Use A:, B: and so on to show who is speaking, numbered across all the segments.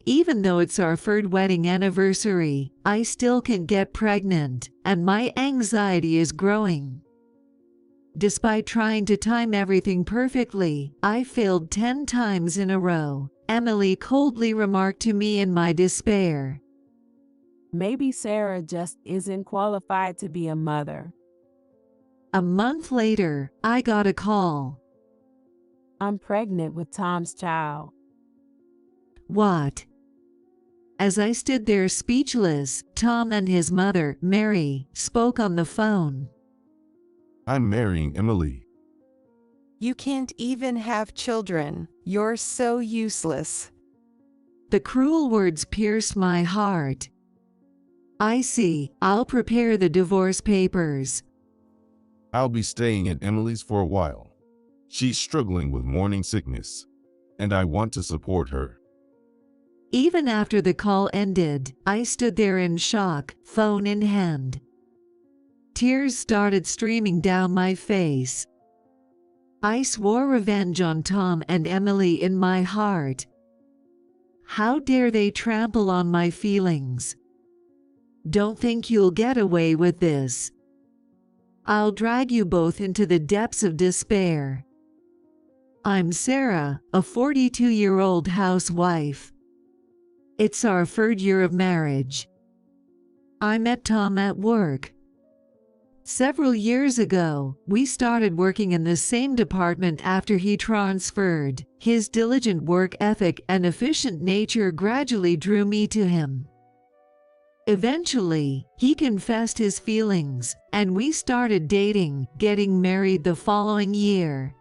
A: Even though it's our third wedding anniversary, I still can't get pregnant, and my anxiety is growing. Despite trying to time everything perfectly, I failed 10 times in a row, Emily coldly remarked to me in my despair.
B: Maybe Sarah just isn't qualified to be a mother.
A: A month later, I got a call.
B: I'm pregnant with Tom's child.
A: What? As I stood there speechless, Tom and his mother, Mary, spoke on the phone.
C: I'm marrying Emily.
D: You can't even have children. You're so useless.
A: The cruel words pierced my heart. I see. I'll prepare the divorce papers.
C: I'll be staying at Emily's for a while. She's struggling with morning sickness, and I want to support her.
A: Even after the call ended, I stood there in shock, phone in hand. Tears started streaming down my face. I swore revenge on Tom and Emily in my heart. How dare they trample on my feelings? Don't think you'll get away with this. I'll drag you both into the depths of despair. I'm Sarah, a 42-year-old housewife. It's our third year of marriage. I met Tom at work. Several years ago, we started working in the same department after he transferred. His diligent work ethic and efficient nature gradually drew me to him. Eventually, he confessed his feelings, and we started dating, getting married the following year.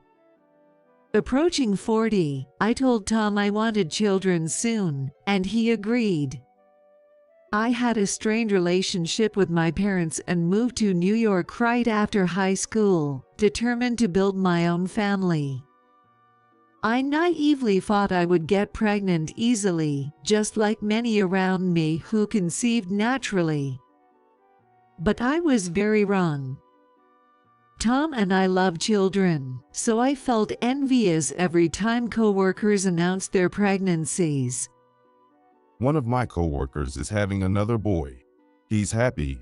A: Approaching 40, I told Tom I wanted children soon, and he agreed. I had a strained relationship with my parents and moved to New York right after high school, determined to build my own family. I naively thought I would get pregnant easily, just like many around me who conceived naturally. But I was very wrong. Tom and I love children, so I felt envious every time coworkers announced their pregnancies.
C: One of my coworkers is having another boy. He's happy,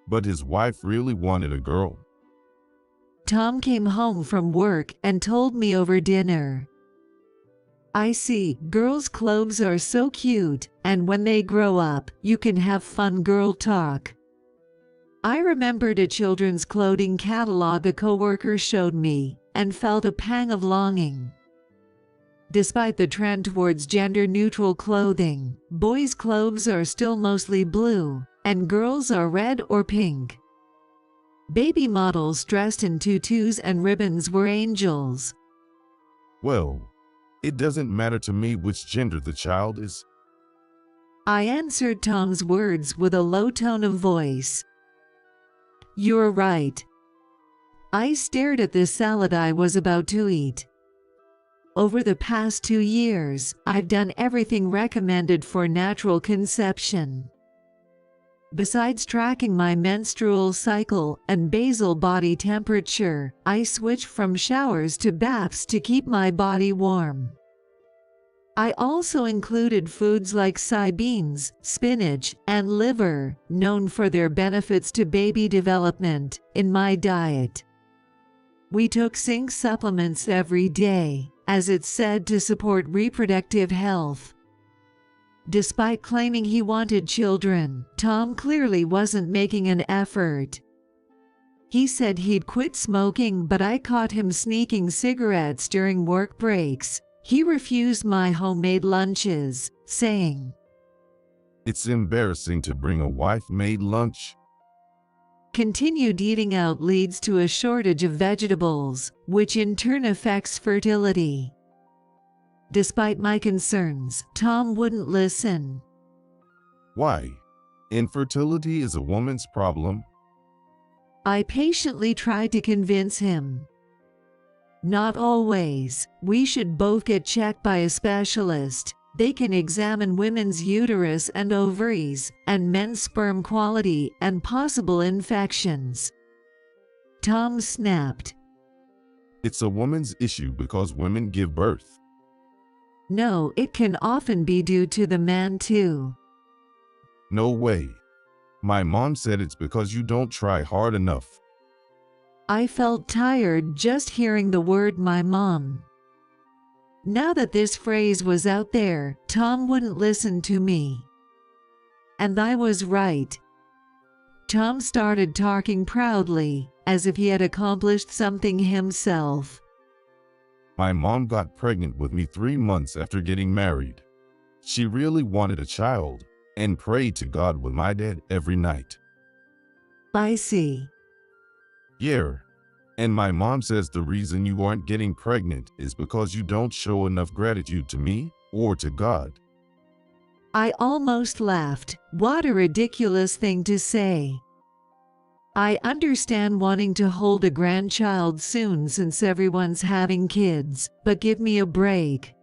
C: but his wife really wanted a girl.
A: Tom came home from work and told me over dinner. I see, girls' clothes are so cute, and when they grow up, you can have fun girl talk. I remembered a children's clothing catalog a coworker showed me, and felt a pang of longing. Despite the trend towards gender-neutral clothing, boys' clothes are still mostly blue, and girls are red or pink. Baby models dressed in tutus and ribbons were angels.
C: Well, it doesn't matter to me which gender the child is.
A: I answered Tom's words with a low tone of voice. You're right. I stared at the salad I was about to eat. Over the past 2 years, I've done everything recommended for natural conception. Besides tracking my menstrual cycle and basal body temperature, I switched from showers to baths to keep my body warm. I also included foods like soybeans, spinach, and liver, known for their benefits to baby development, in my diet. We took zinc supplements every day, as it's said to support reproductive health. Despite claiming he wanted children, Tom clearly wasn't making an effort. He said he'd quit smoking, but I caught him sneaking cigarettes during work breaks. He refused my homemade lunches, saying,
C: It's embarrassing to bring a wife-made lunch.
A: Continued eating out leads to a shortage of vegetables, which in turn affects fertility. Despite my concerns, Tom wouldn't listen.
C: Why? Infertility is a woman's problem.
A: I patiently tried to convince him. Not always. We should both get checked by a specialist. They can examine women's uterus and ovaries, and men's sperm quality and possible infections. Tom snapped.
C: It's a woman's issue because women give birth.
A: No, it can often be due to the man too.
C: No way. My mom said it's because you don't try hard enough.
A: I felt tired just hearing the word my mom. Now that this phrase was out there, Tom wouldn't listen to me. And I was right. Tom started talking proudly, as if he had accomplished something himself.
C: My mom got pregnant with me 3 months after getting married. She really wanted a child and prayed to God with my dad every night.
A: I see.
C: Yeah. And my mom says the reason you aren't getting pregnant is because you don't show enough gratitude to me or to God.
A: I almost laughed. What a ridiculous thing to say. I understand wanting to hold a grandchild soon since everyone's having kids, but give me a break.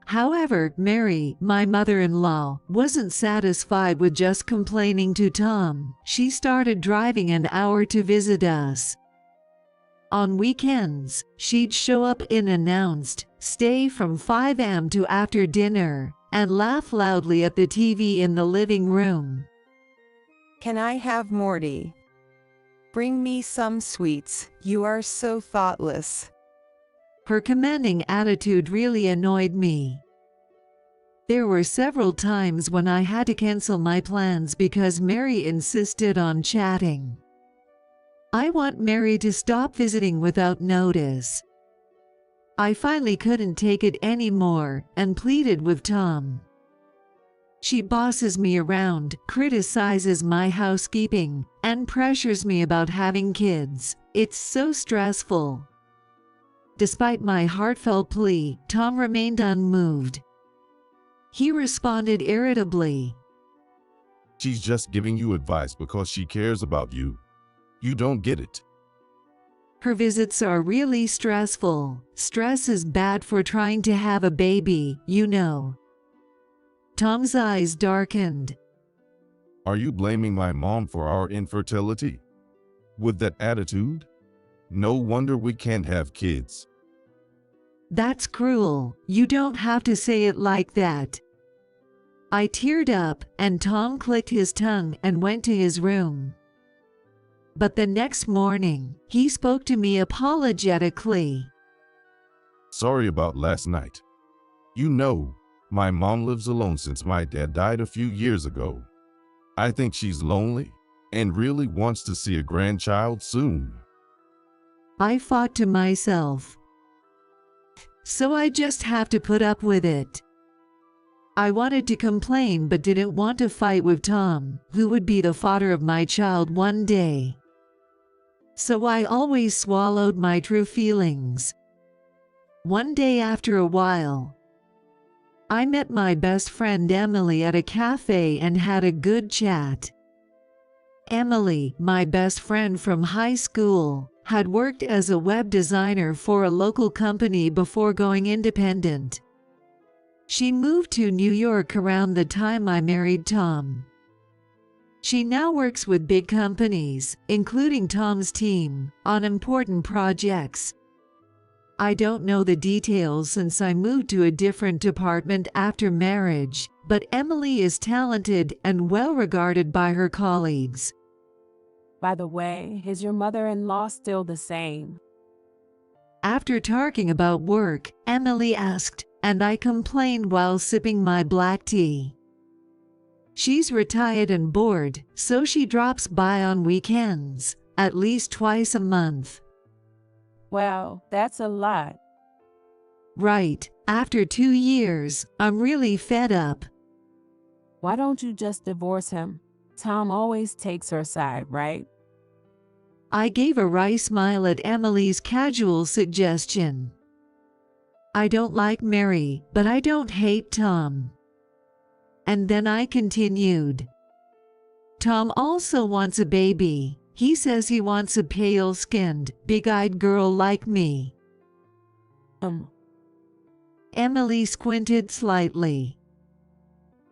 A: However, Mary, my mother-in-law, wasn't satisfied with just complaining to Tom. She started driving an hour to visit us. On weekends, she'd show up unannounced, stay from 5 a.m. to after dinner, and laugh loudly at the TV in the living room.
D: Can I have Morty? Bring me some sweets. You are so thoughtless.
A: Her commanding attitude really annoyed me. There were several times when I had to cancel my plans because Mary insisted on chatting. I want Mary to stop visiting without notice. I finally couldn't take it anymore and pleaded with Tom. She bosses me around, criticizes my housekeeping, and pressures me about having kids. It's so stressful. Despite my heartfelt plea, Tom remained unmoved. He responded irritably.
C: She's just giving you advice because she cares about you. You don't get it.
A: Her visits are really stressful. Stress is bad for trying to have a baby, you know. Tom's eyes darkened.
C: Are you blaming my mom for our infertility? With that attitude? No wonder we can't have kids.
A: That's cruel. You don't have to say it like that. I teared up, and Tom clicked his tongue and went to his room. But the next morning, he spoke to me apologetically.
C: Sorry about last night. You know, my mom lives alone since my dad died a few years ago. I think she's lonely and really wants to see a grandchild soon.
A: I thought to myself, so I just have to put up with it. I wanted to complain but didn't want to fight with Tom, who would be the father of my child one day. So I always swallowed my true feelings. One day after a while, I met my best friend Emily at a cafe and had a good chat. Emily, my best friend from high school, had worked as a web designer for a local company before going independent. She moved to New York around the time I married Tom. She now works with big companies, including Tom's team, on important projects. I don't know the details since I moved to a different department after marriage, but Emily is talented and well regarded by her colleagues.
B: By the way, is your mother-in-law still the same?
A: After talking about work, Emily asked, and I complained while sipping my black tea. She's retired and bored, so she drops by on weekends, at least twice a month.
B: Well, that's a lot.
A: Right, after 2 years, I'm really fed up.
B: Why don't you just divorce him? Tom always takes her side, right?
A: I gave a wry smile at Emily's casual suggestion. I don't like Mary, but I don't hate Tom. And then I continued. Tom also wants a baby. He says he wants a pale-skinned, big-eyed girl like me. Emily squinted slightly.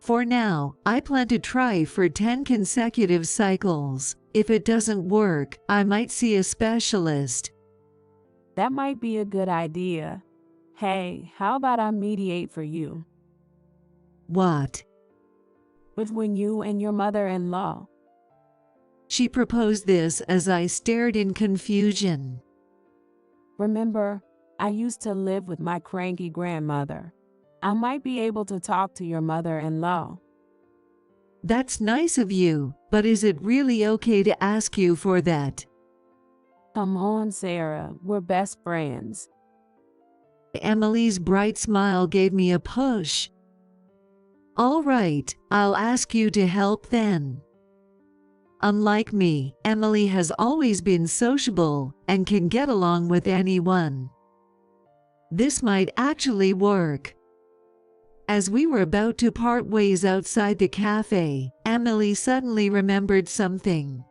A: For now, I plan to try for 10 consecutive cycles. If it doesn't work, I might see a specialist.
B: That might be a good idea. Hey, how about I mediate for you
A: What?
B: between you and your mother-in-law?
A: She proposed this as I stared in confusion.
B: Remember, I used to live with my cranky grandmother. I might be able to talk to your mother-in-law.
A: That's nice of you, but is it really okay to ask you for that?
B: Come on, Sarah, we're best friends.
A: Emily's bright smile gave me a push. All right, I'll ask you to help then. Unlike me, Emily has always been sociable and can get along with anyone. This might actually work. As we were about to part ways outside the cafe, Emily suddenly remembered something.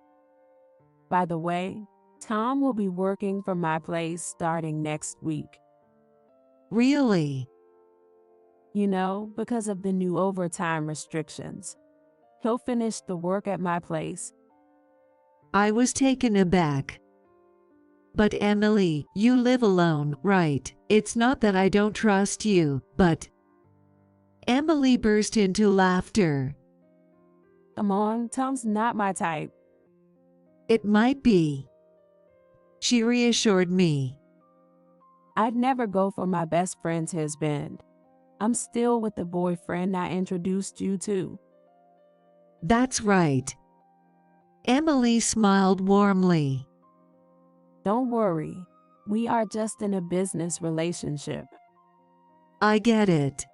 B: By the way, Tom will be working from my place starting next week.
A: Really?
B: You know, because of the new overtime restrictions. He'll finish the work at my place.
A: I was taken aback. But Emily, you live alone, right? It's not that I don't trust you, but... Emily burst into laughter.
B: Come on, Tom's not my type.
A: It might be. She reassured me.
B: I'd never go for my best friend's husband. I'm still with the boyfriend I introduced you to.
A: That's right. Emily smiled warmly.
B: Don't worry, we are just in a business relationship.
A: I get it.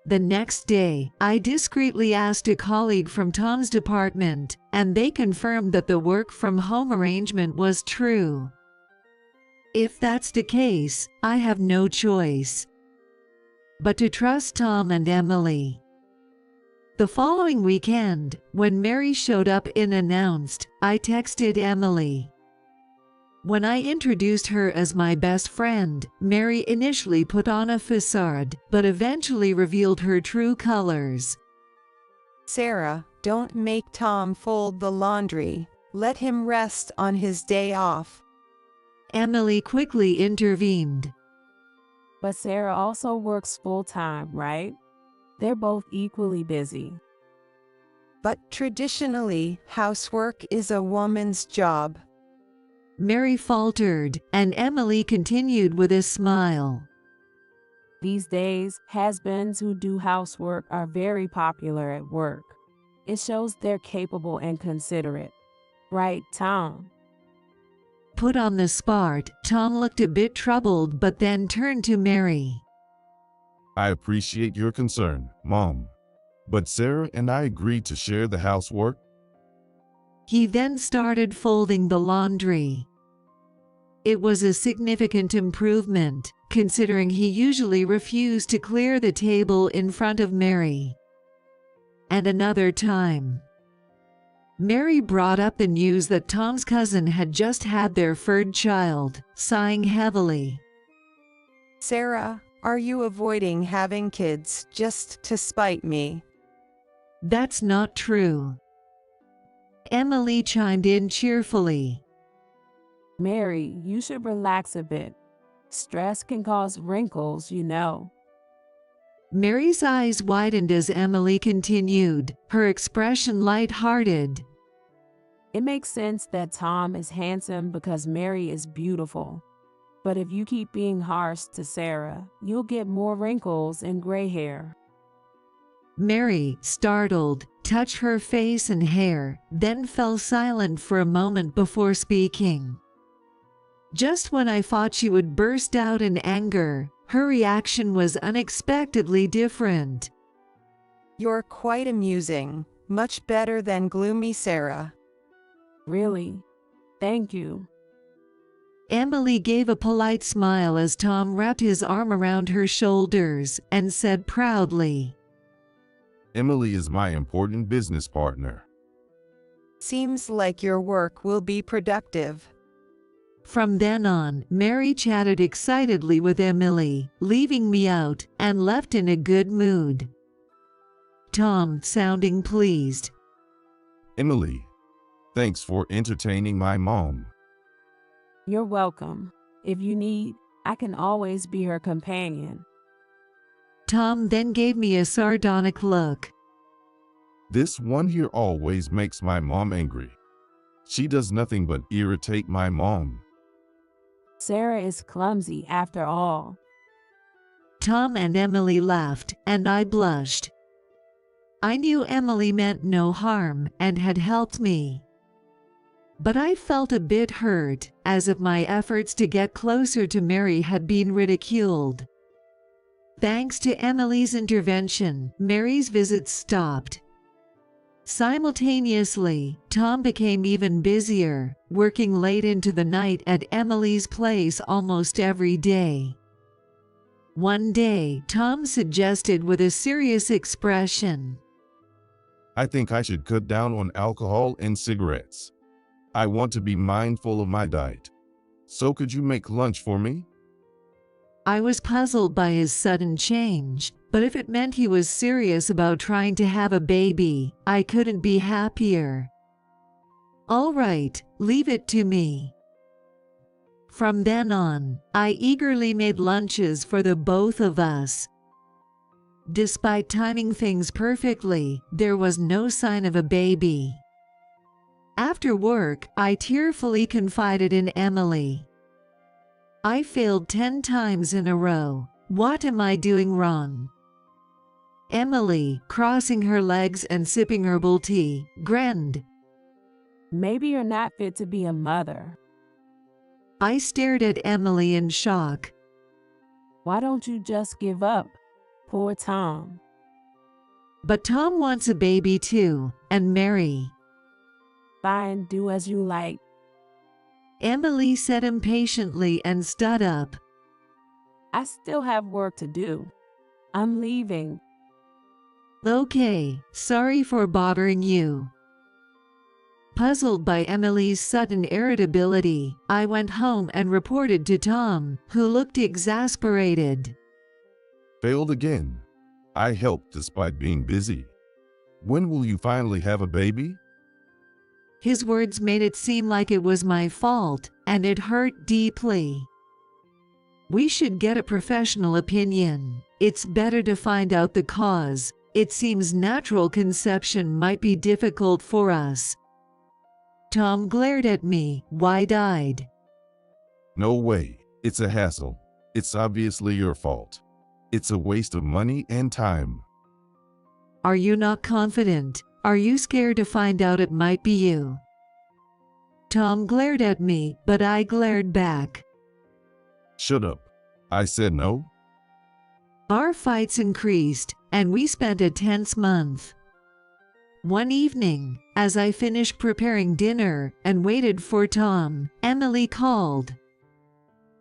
A: The next day, I discreetly asked a colleague from Tom's department, and they confirmed that the work-from-home arrangement was true. If that's the case, I have no choice but to trust Tom and Emily. The following weekend, when Mary showed up unannounced, I texted Emily. When I introduced her as my best friend, Mary initially put on a facade, but eventually revealed her true colors.
D: Sarah, don't make Tom fold the laundry. Let him rest on his day off.
A: Emily quickly intervened.
B: But Sarah also works full-time, right? They're both equally busy.
D: But traditionally, housework is a woman's job.
A: Mary faltered, and Emily continued with a smile.
B: These days, husbands who do housework are very popular at work. It shows they're capable and considerate. Right, Tom?
A: Put on the spot, Tom looked a bit troubled but then turned to Mary.
C: I appreciate your concern, Mom. But Sarah and I agreed to share the housework.
A: He then started folding the laundry. It was a significant improvement, considering he usually refused to clear the table in front of Mary. And another time, Mary brought up the news that Tom's cousin had just had their third child, sighing heavily.
D: Sarah, are you avoiding having kids just to spite me?
A: That's not true. Emily chimed in cheerfully.
B: Mary, you should relax a bit. Stress can cause wrinkles, you know.
A: Mary's eyes widened as Emily continued, her expression light-hearted.
B: It makes sense that Tom is handsome because Mary is beautiful. But if you keep being harsh to Sarah, you'll get more wrinkles and gray hair.
A: Mary, startled, touched her face and hair, then fell silent for a moment before speaking. Just when I thought she would burst out in anger, her reaction was unexpectedly different.
D: You're quite amusing, much better than gloomy Sarah.
B: Really? Thank you.
A: Emily gave a polite smile as Tom wrapped his arm around her shoulders and said proudly,
C: Emily is my important business partner.
D: Seems like your work will be productive.
A: From then on, Mary chatted excitedly with Emily, leaving me out, and left in a good mood. Tom, sounding pleased.
C: Emily, thanks for entertaining my mom.
B: You're welcome. If you need, I can always be her companion.
A: Tom then gave me a sardonic look.
C: This one here always makes my mom angry. She does nothing but irritate my mom.
B: Sarah is clumsy after all.
A: Tom and Emily laughed, and I blushed. I knew Emily meant no harm and had helped me. But I felt a bit hurt, as if my efforts to get closer to Mary had been ridiculed. Thanks to Emily's intervention, Mary's visits stopped. Simultaneously, Tom became even busier, working late into the night at Emily's place almost every day. One day, Tom suggested with a serious expression,
C: I think I should cut down on alcohol and cigarettes. I want to be mindful of my diet. So could you make lunch for me?
A: I was puzzled by his sudden change, but if it meant he was serious about trying to have a baby, I couldn't be happier. All right, leave it to me. From then on, I eagerly made lunches for the both of us. Despite timing things perfectly, there was no sign of a baby. After work, I tearfully confided in Emily. I failed 10 times in a row. What am I doing wrong? Emily, crossing her legs and sipping herbal tea, grinned.
B: Maybe you're not fit to be a mother.
A: I stared at Emily in shock.
B: Why don't you just give up? Poor Tom.
A: But Tom wants a baby too, and Mary.
B: Fine, do as you like.
A: Emily said impatiently and stood up.
B: I still have work to do. I'm leaving.
A: Okay, sorry for bothering you. Puzzled by Emily's sudden irritability, I went home and reported to Tom, who looked exasperated.
C: Failed again. I helped despite being busy. When will you finally have a baby?
A: His words made it seem like it was my fault, and it hurt deeply. We should get a professional opinion. It's better to find out the cause. It seems natural conception might be difficult for us. Tom glared at me, wide-eyed.
C: No way. It's a hassle. It's obviously your fault. It's a waste of money and time.
A: Are you not confident? Are you scared to find out it might be you? Tom glared at me, but I glared back.
C: Shut up. I said no.
A: Our fights increased, and we spent a tense month. One evening, as I finished preparing dinner and waited for Tom, Emily called.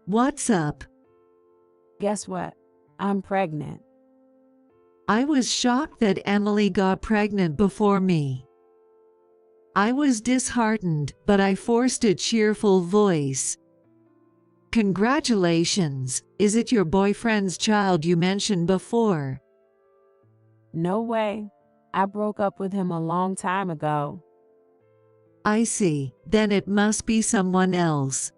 A: What's up?
B: Guess what? I'm pregnant.
A: I was shocked that Emily got pregnant before me. I was disheartened, but I forced a cheerful voice. Congratulations, is it your boyfriend's child you mentioned before?
B: No way. I broke up with him a long time ago.
A: I see, then it must be someone else.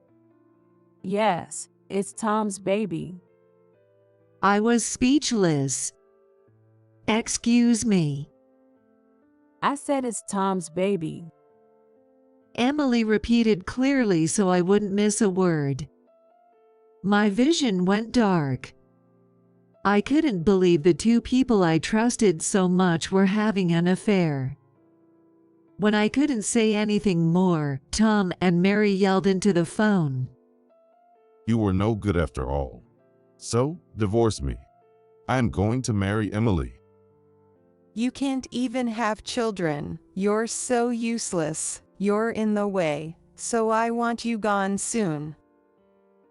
B: Yes, it's Tom's baby.
A: I was speechless. Excuse me.
B: I said it's Tom's baby.
A: Emily repeated clearly so I wouldn't miss a word. My vision went dark. I couldn't believe the two people I trusted so much were having an affair. When I couldn't say anything more, Tom and Mary yelled into the phone.
C: You were no good after all. So, divorce me. I'm going to marry Emily.
D: You can't even have children. You're so useless. You're in the way. So I want you gone soon.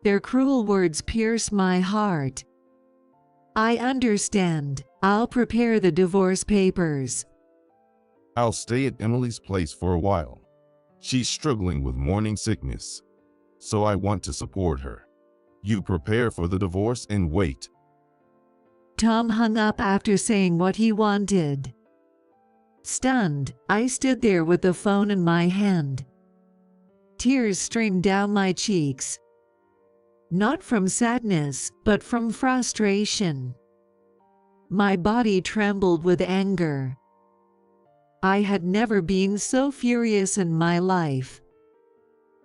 A: Their cruel words pierced my heart. I understand. I'll prepare the divorce papers.
C: I'll stay at Emily's place for a while. She's struggling with morning sickness. So I want to support her. You prepare for the divorce and wait.
A: Tom hung up after saying what he wanted. Stunned, I stood there with the phone in my hand. Tears streamed down my cheeks. Not from sadness, but from frustration. My body trembled with anger. I had never been so furious in my life.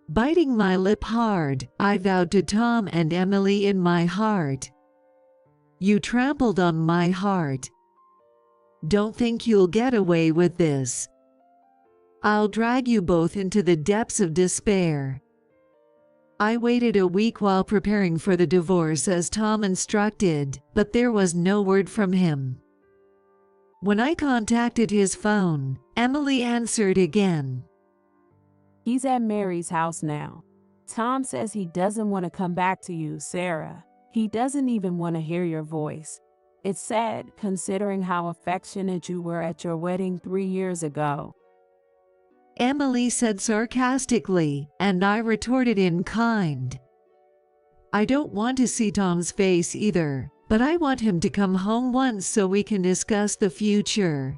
A: Biting my lip hard, I vowed to Tom and Emily in my heart. You trampled on my heart. Don't think you'll get away with this. I'll drag you both into the depths of despair. I waited a week while preparing for the divorce as Tom instructed, but there was no word from him. When I contacted his phone, Emily answered again.
B: He's at Mary's house now. Tom says he doesn't want to come back to you, Sarah. He doesn't even want to hear your voice. It's sad, considering how affectionate you were at your wedding 3 years ago.
A: Emily said sarcastically, and I retorted in kind. I don't want to see Tom's face either, but I want him to come home once so we can discuss the future.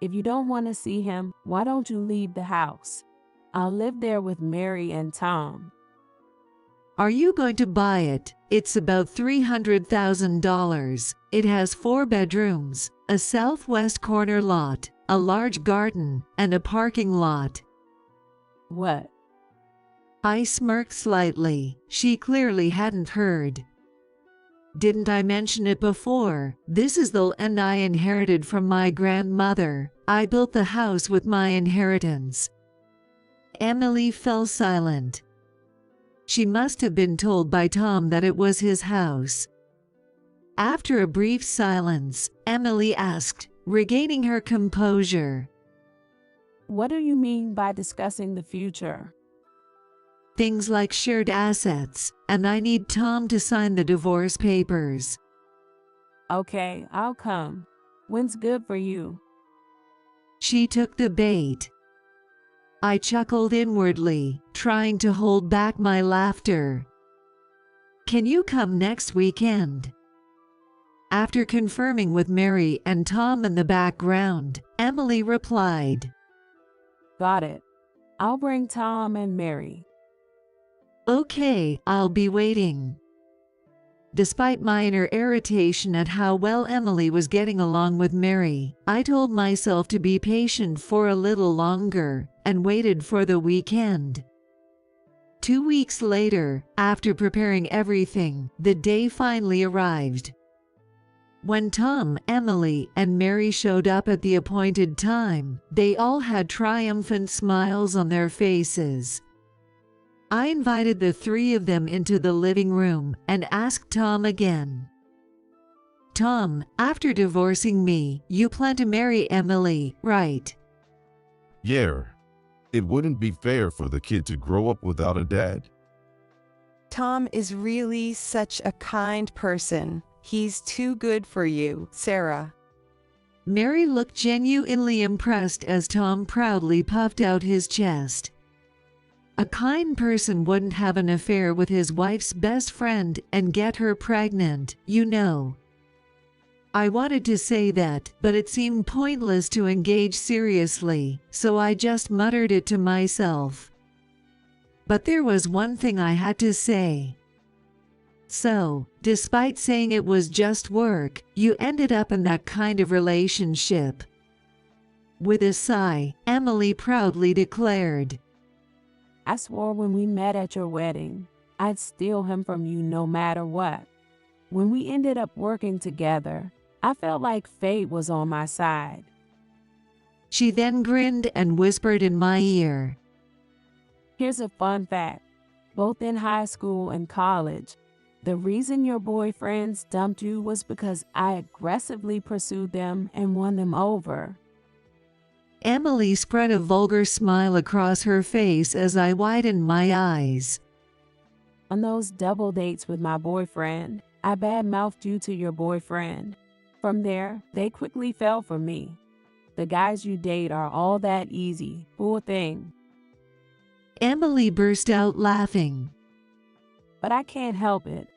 B: If you don't want to see him, why don't you leave the house? I'll live there with Mary and Tom.
A: Are you going to buy it? It's about $300,000. It has 4 bedrooms, a southwest corner lot, a large garden, and a parking lot.
B: What?
A: I smirked slightly. She clearly hadn't heard. Didn't I mention it before? This is the land I inherited from my grandmother. I built the house with my inheritance. Emily fell silent. She must have been told by Tom that it was his house. After a brief silence, Emily asked, regaining her composure.
B: What do you mean by discussing the future?
A: Things like shared assets, and I need Tom to sign the divorce papers.
B: Okay, I'll come. When's good for you?
A: She took the bait. I chuckled inwardly, trying to hold back my laughter. Can you come next weekend? After confirming with Mary and Tom in the background, Emily replied,
B: Got it. I'll bring Tom and Mary.
A: Okay, I'll be waiting. Despite my inner irritation at how well Emily was getting along with Mary, I told myself to be patient for a little longer and waited for the weekend. 2 weeks later, after preparing everything, the day finally arrived. When Tom, Emily, and Mary showed up at the appointed time, they all had triumphant smiles on their faces. I invited the 3 of them into the living room and asked Tom again. Tom, after divorcing me, you plan to marry Emily, right?
C: Yeah. It wouldn't be fair for the kid to grow up without a dad.
D: Tom is really such a kind person. He's too good for you, Sarah.
A: Mary looked genuinely impressed as Tom proudly puffed out his chest. A kind person wouldn't have an affair with his wife's best friend and get her pregnant, you know. I wanted to say that, but it seemed pointless to engage seriously, so I just muttered it to myself. But there was one thing I had to say. So, despite saying it was just work, you ended up in that kind of relationship. With a sigh, Emily proudly declared,
B: I swore when we met at your wedding, I'd steal him from you no matter what. When we ended up working together, I felt like fate was on my side.
A: She then grinned and whispered in my ear.
B: Here's a fun fact. Both in high school and college, the reason your boyfriends dumped you was because I aggressively pursued them and won them over.
A: Emily spread a vulgar smile across her face as I widened my eyes.
B: On those double dates with my boyfriend, I badmouthed you to your boyfriend. From there, they quickly fell for me. The guys you date are all that easy, poor thing.
A: Emily burst out laughing.
B: But I can't help it.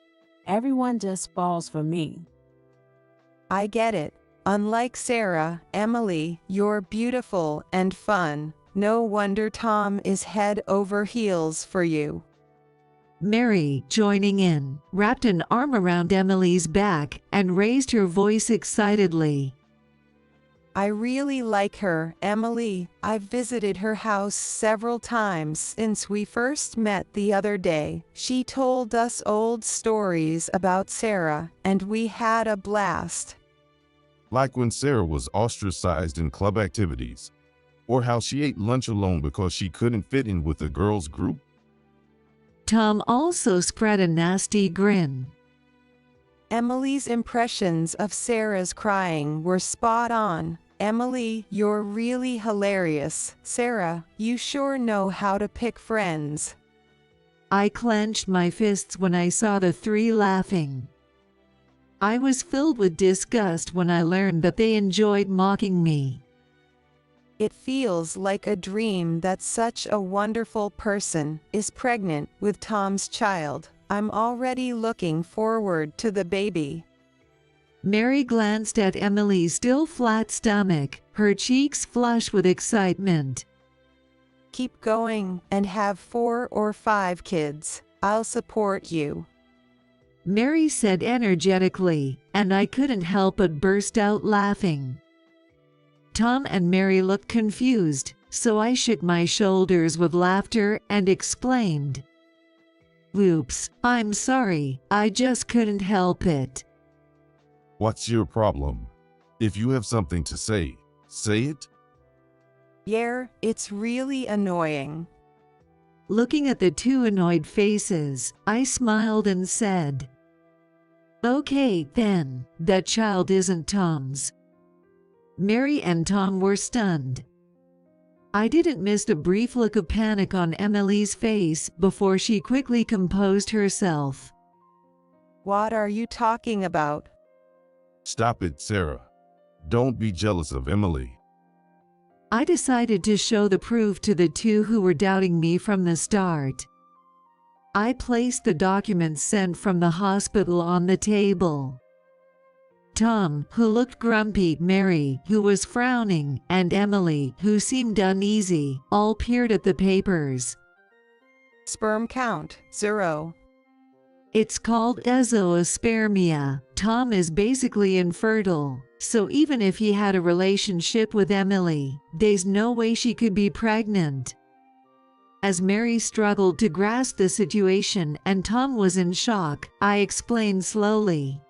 B: Everyone just falls for me.
D: I get it. Unlike Sarah, Emily, you're beautiful and fun. No wonder Tom is head over heels for you.
A: Mary, joining in, wrapped an arm around Emily's back and raised her voice excitedly.
D: I really like her, Emily. I've visited her house several times since we first met the other day. She told us old stories about Sarah, and we had a blast.
C: Like when Sarah was ostracized in club activities, or how she ate lunch alone because she couldn't fit in with the girls' group.
A: Tom also spread a nasty grin.
D: Emily's impressions of Sarah's crying were spot on. Emily, you're really hilarious. Sarah, you sure know how to pick friends.
A: I clenched my fists when I saw the three laughing. I was filled with disgust when I learned that they enjoyed mocking me.
D: It feels like a dream that such a wonderful person is pregnant with Tom's child. I'm already looking forward to the baby.
A: Mary glanced at Emily's still flat stomach, her cheeks flush with excitement.
D: Keep going and have 4 or 5 kids. I'll support you.
A: Mary said energetically, and I couldn't help but burst out laughing. Tom and Mary looked confused, so I shook my shoulders with laughter and explained. Oops, I'm sorry, I just couldn't help it.
C: What's your problem? If you have something to say it.
D: Yeah, it's really annoying.
A: Looking at the two annoyed faces, I smiled and said, Okay then, that child isn't Tom's. Mary and Tom were stunned. I didn't miss the brief look of panic on Emily's face before she quickly composed herself.
D: What are you talking about?
C: Stop it, Sarah. Don't be jealous of Emily.
A: I decided to show the proof to the two who were doubting me from the start. I placed the documents sent from the hospital on the table. Tom, who looked grumpy, Mary, who was frowning, and Emily, who seemed uneasy, all peered at the papers.
D: Sperm count, 0.
A: It's called azoospermia. Tom is basically infertile, so even if he had a relationship with Emily, there's no way she could be pregnant. As Mary struggled to grasp the situation and Tom was in shock, I explained slowly.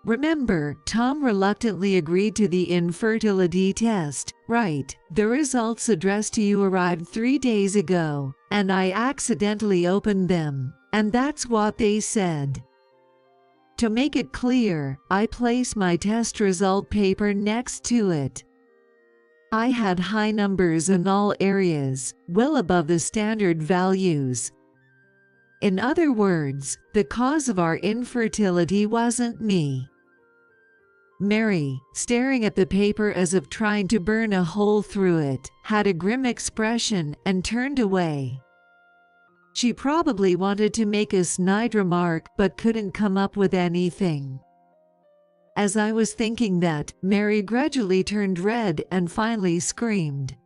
A: Remember, Tom reluctantly agreed to the infertility test, right? The results addressed to you arrived 3 days ago, and I accidentally opened them, and that's what they said. To make it clear, I placed my test result paper next to it. I had high numbers in all areas, well above the standard values. In other words, the cause of our infertility wasn't me. Mary, staring at the paper as if trying to burn a hole through it, had a grim expression and turned away. She probably wanted to make a snide remark but couldn't come up with anything. As I was thinking that, Mary gradually turned red and finally screamed.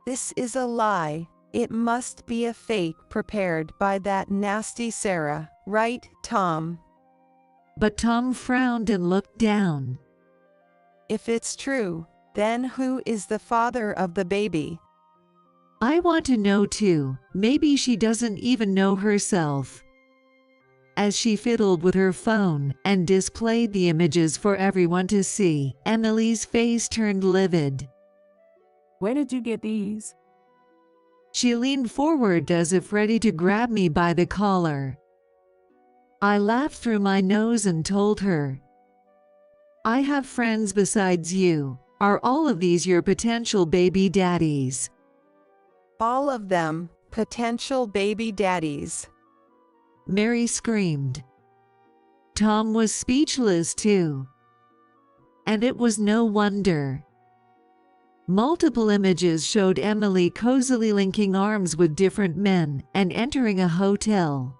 D: This is a lie. It must be a fake prepared by that nasty Sarah, right, Tom?
A: But Tom frowned and looked down.
D: If it's true, then who is the father of the baby?
A: I want to know too. Maybe she doesn't even know herself. As she fiddled with her phone and displayed the images for everyone to see, Emily's face turned livid.
B: Where did you get these?
A: She leaned forward as if ready to grab me by the collar. I laughed through my nose and told her, I have friends besides you. Are all of these your potential baby daddies?
D: All of them, potential baby daddies.
A: Mary screamed. Tom was speechless too. And it was no wonder. Multiple images showed Emily cozily linking arms with different men and entering a hotel.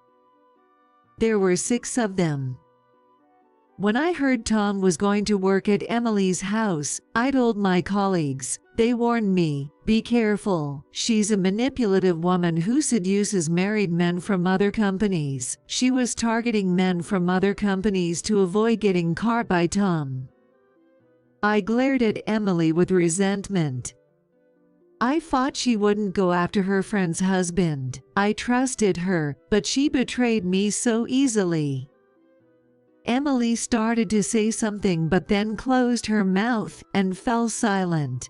A: There were 6 of them. When I heard Tom was going to work at Emily's house, I told my colleagues. They warned me, Be careful. She's a manipulative woman who seduces married men from other companies. She was targeting men from other companies to avoid getting caught by Tom. I glared at Emily with resentment. I thought she wouldn't go after her friend's husband. I trusted her, but she betrayed me so easily. Emily started to say something but then closed her mouth and fell silent.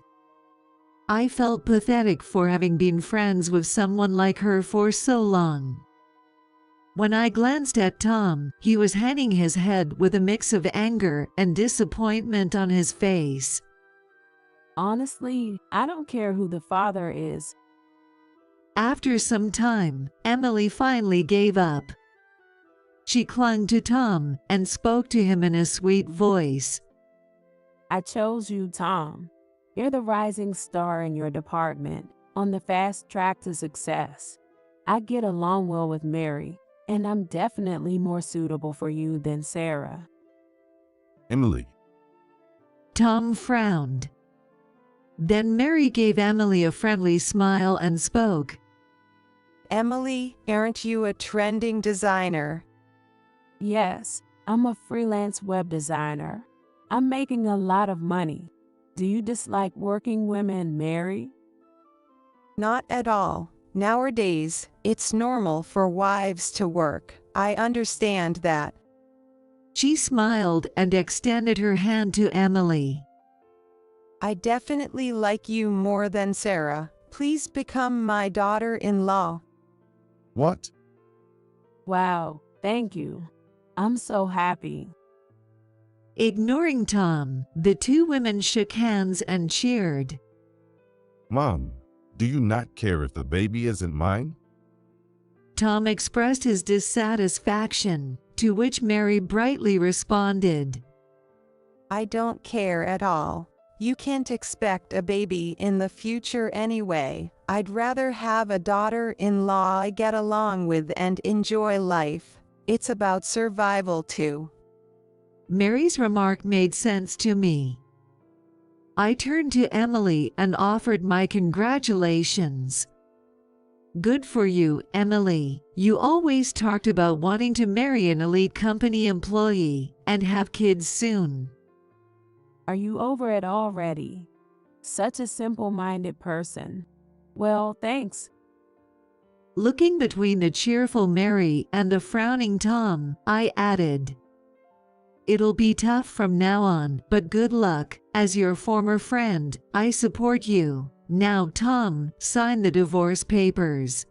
A: I felt pathetic for having been friends with someone like her for so long. When I glanced at Tom, he was hanging his head with a mix of anger and disappointment on his face.
B: Honestly, I don't care who the father is.
A: After some time, Emily finally gave up. She clung to Tom and spoke to him in a sweet voice.
B: I chose you, Tom. You're the rising star in your department, on the fast track to success. I get along well with Mary, and I'm definitely more suitable for you than Sarah.
C: Emily.
A: Tom frowned. Then Mary gave Emily a friendly smile and spoke.
D: Emily, aren't you a trending designer?
B: Yes, I'm a freelance web designer. I'm making a lot of money. Do you dislike working women, Mary?
D: Not at all. Nowadays, it's normal for wives to work. I understand that.
A: She smiled and extended her hand to Emily.
D: I definitely like you more than Sarah. Please become my daughter-in-law.
C: What?
B: Wow, thank you. I'm so happy.
A: Ignoring Tom, the two women shook hands and cheered.
C: Mom, do you not care if the baby isn't mine?
A: Tom expressed his dissatisfaction, to which Mary brightly responded.
D: I don't care at all. You can't expect a baby in the future anyway. I'd rather have a daughter-in-law I get along with and enjoy life. It's about survival too.
A: Mary's remark made sense to me. I turned to Emily and offered my congratulations. Good for you, Emily. You always talked about wanting to marry an elite company employee and have kids soon.
B: Are you over it already? Such a simple-minded person. Well, thanks.
A: Looking between the cheerful Mary and the frowning Tom, I added, It'll be tough from now on, but good luck. As your former friend, I support you. Now, Tom, sign the divorce papers.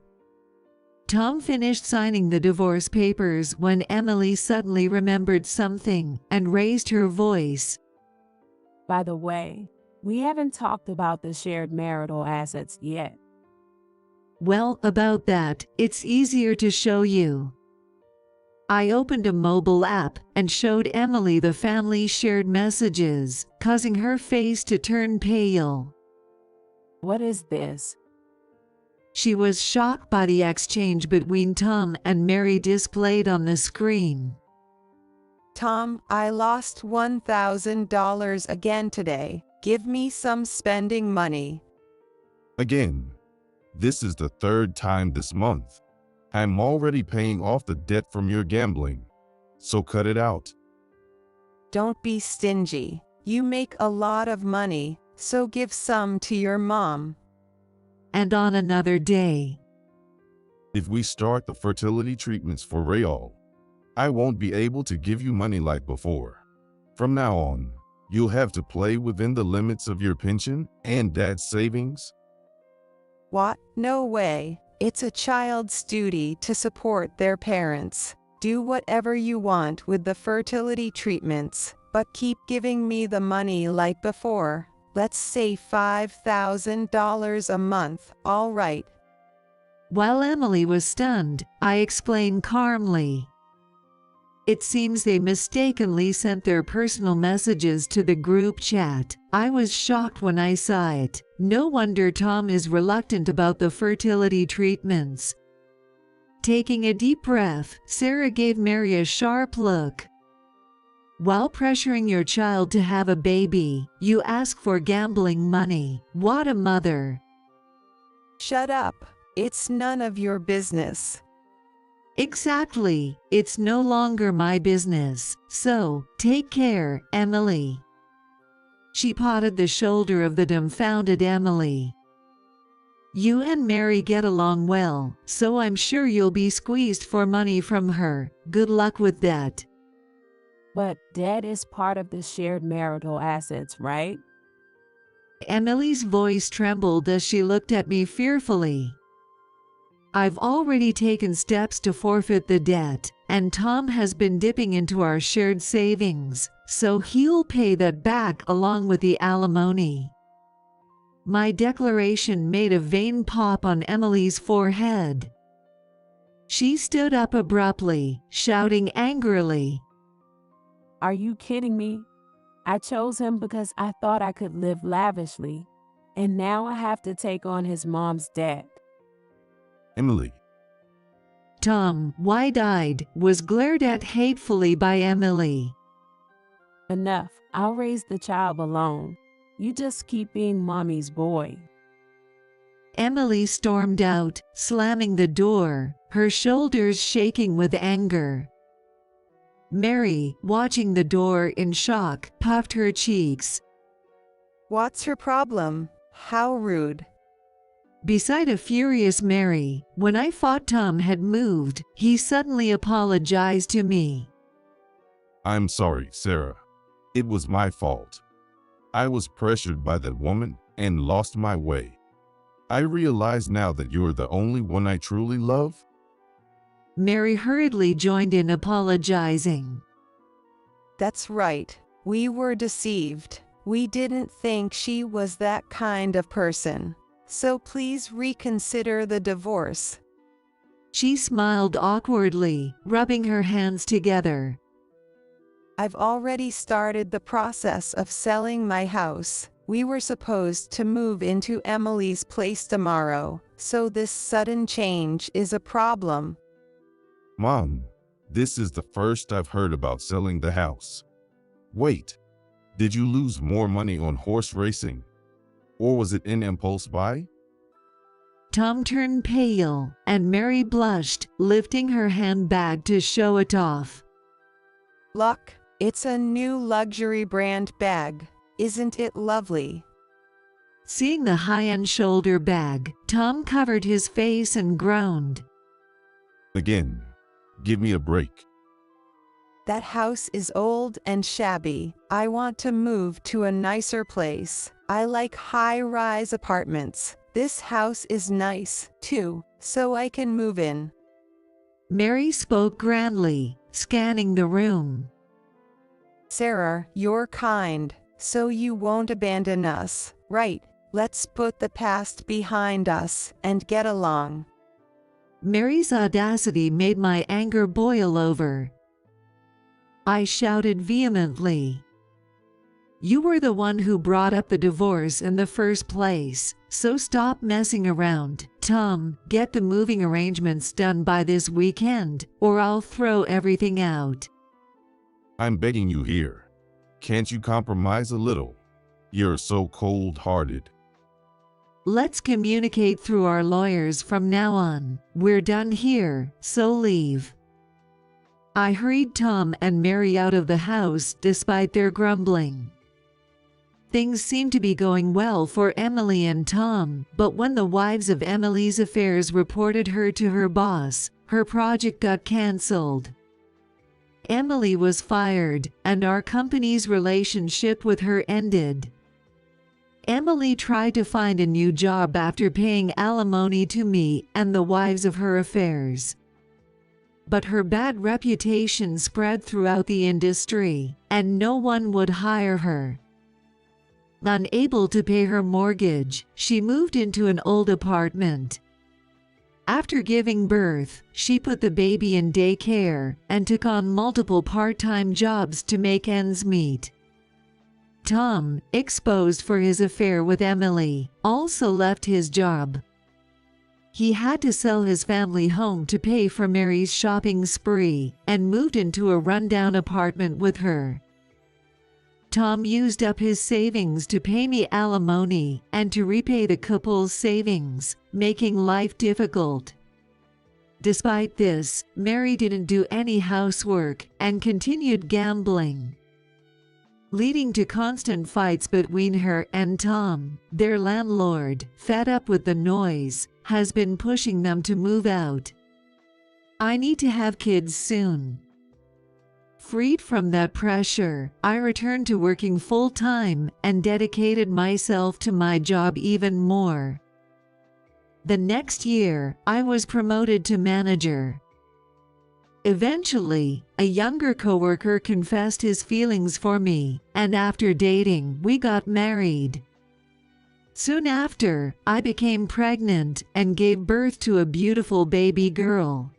A: Tom finished signing the divorce papers when Emily suddenly remembered something and raised her voice.
B: By the way, we haven't talked about the shared marital assets yet.
A: Well, about that, it's easier to show you. I opened a mobile app and showed Emily the family shared messages, causing her face to turn pale.
B: What is this?
A: She was shocked by the exchange between Tom and Mary displayed on the screen.
D: Tom, I lost $1,000 again today. Give me some spending money.
C: Again. This is the third time this month. I'm already paying off the debt from your gambling. So cut it out.
D: Don't be stingy. You make a lot of money, so give some to your mom.
A: And on another day.
C: If we start the fertility treatments for Rayal, I won't be able to give you money like before. From now on, you'll have to play within the limits of your pension and dad's savings.
D: What? No way. It's a child's duty to support their parents. Do whatever you want with the fertility treatments, but keep giving me the money like before. Let's say $5,000 a month, all right?
A: While Emily was stunned, I explained calmly. It seems they mistakenly sent their personal messages to the group chat. I was shocked when I saw it. No wonder Tom is reluctant about the fertility treatments. Taking a deep breath, Sarah gave Mary a sharp look. While pressuring your child to have a baby, you ask for gambling money. What a mother!
D: Shut up. It's none of your business.
A: Exactly, it's no longer my business, so take care, Emily. She patted the shoulder of the dumbfounded Emily. You and Mary get along well, so I'm sure you'll be squeezed for money from her. Good luck with that.
B: But debt is part of the shared marital assets, right?
A: Emily's voice trembled as she looked at me fearfully. I've already taken steps to forfeit the debt, and Tom has been dipping into our shared savings, so he'll pay that back along with the alimony. My declaration made a vein pop on Emily's forehead. She stood up abruptly, shouting angrily.
B: Are you kidding me? I chose him because I thought I could live lavishly, and now I have to take on his mom's debt.
C: Emily.
A: Tom, wide-eyed, was glared at hatefully by Emily.
B: Enough. I'll raise the child alone. You just keep being mommy's boy.
A: Emily stormed out, slamming the door, her shoulders shaking with anger. Mary, watching the door in shock, puffed her cheeks.
D: What's her problem? How rude.
A: Beside a furious Mary, when I thought Tom had moved, he suddenly apologized to me.
C: I'm sorry, Sarah. It was my fault. I was pressured by that woman and lost my way. I realize now that you're the only one I truly love.
A: Mary hurriedly joined in apologizing.
D: That's right. We were deceived. We didn't think she was that kind of person. So please reconsider the divorce.
A: She smiled awkwardly, rubbing her hands together.
D: I've already started the process of selling my house. We were supposed to move into Emily's place tomorrow, so this sudden change is a problem.
C: Mom, this is the first I've heard about selling the house. Wait, did you lose more money on horse racing? Or was it an impulse buy?
A: Tom turned pale, and Mary blushed, lifting her handbag to show it off.
D: Look, it's a new luxury brand bag. Isn't it lovely?
A: Seeing the high-end shoulder bag, Tom covered his face and groaned.
C: Again, give me a break.
D: That house is old and shabby. I want to move to a nicer place. I like high-rise apartments. This house is nice, too, so I can move in.
A: Mary spoke grandly, scanning the room.
D: Sarah, you're kind, so you won't abandon us, right? Let's put the past behind us and get along.
A: Mary's audacity made my anger boil over. I shouted vehemently. You were the one who brought up the divorce in the first place, so stop messing around. Tom, get the moving arrangements done by this weekend, or I'll throw everything out.
C: I'm begging you here. Can't you compromise a little? You're so cold-hearted.
A: Let's communicate through our lawyers from now on. We're done here, so leave. I hurried Tom and Mary out of the house despite their grumbling. Things seemed to be going well for Emily and Tom, but when the wives of Emily's affairs reported her to her boss, her project got cancelled. Emily was fired, and our company's relationship with her ended. Emily tried to find a new job after paying alimony to me and the wives of her affairs. But her bad reputation spread throughout the industry, and no one would hire her. Unable to pay her mortgage, she moved into an old apartment. After giving birth, she put the baby in daycare and took on multiple part-time jobs to make ends meet. Tom, exposed for his affair with Emily, also left his job. He had to sell his family home to pay for Mary's shopping spree and moved into a rundown apartment with her. Tom used up his savings to pay me alimony and to repay the couple's savings, making life difficult. Despite this, Mary didn't do any housework and continued gambling, leading to constant fights between her and Tom. Their landlord, fed up with the noise, has been pushing them to move out. I need to have kids soon. Freed from that pressure, I returned to working full-time and dedicated myself to my job even more. The next year, I was promoted to manager. Eventually, a younger coworker confessed his feelings for me, and after dating, we got married. Soon after, I became pregnant and gave birth to a beautiful baby girl.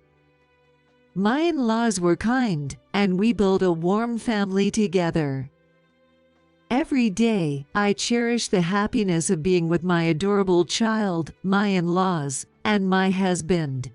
A: My in-laws were kind, and we built a warm family together. Every day, I cherish the happiness of being with my adorable child, my in-laws, and my husband.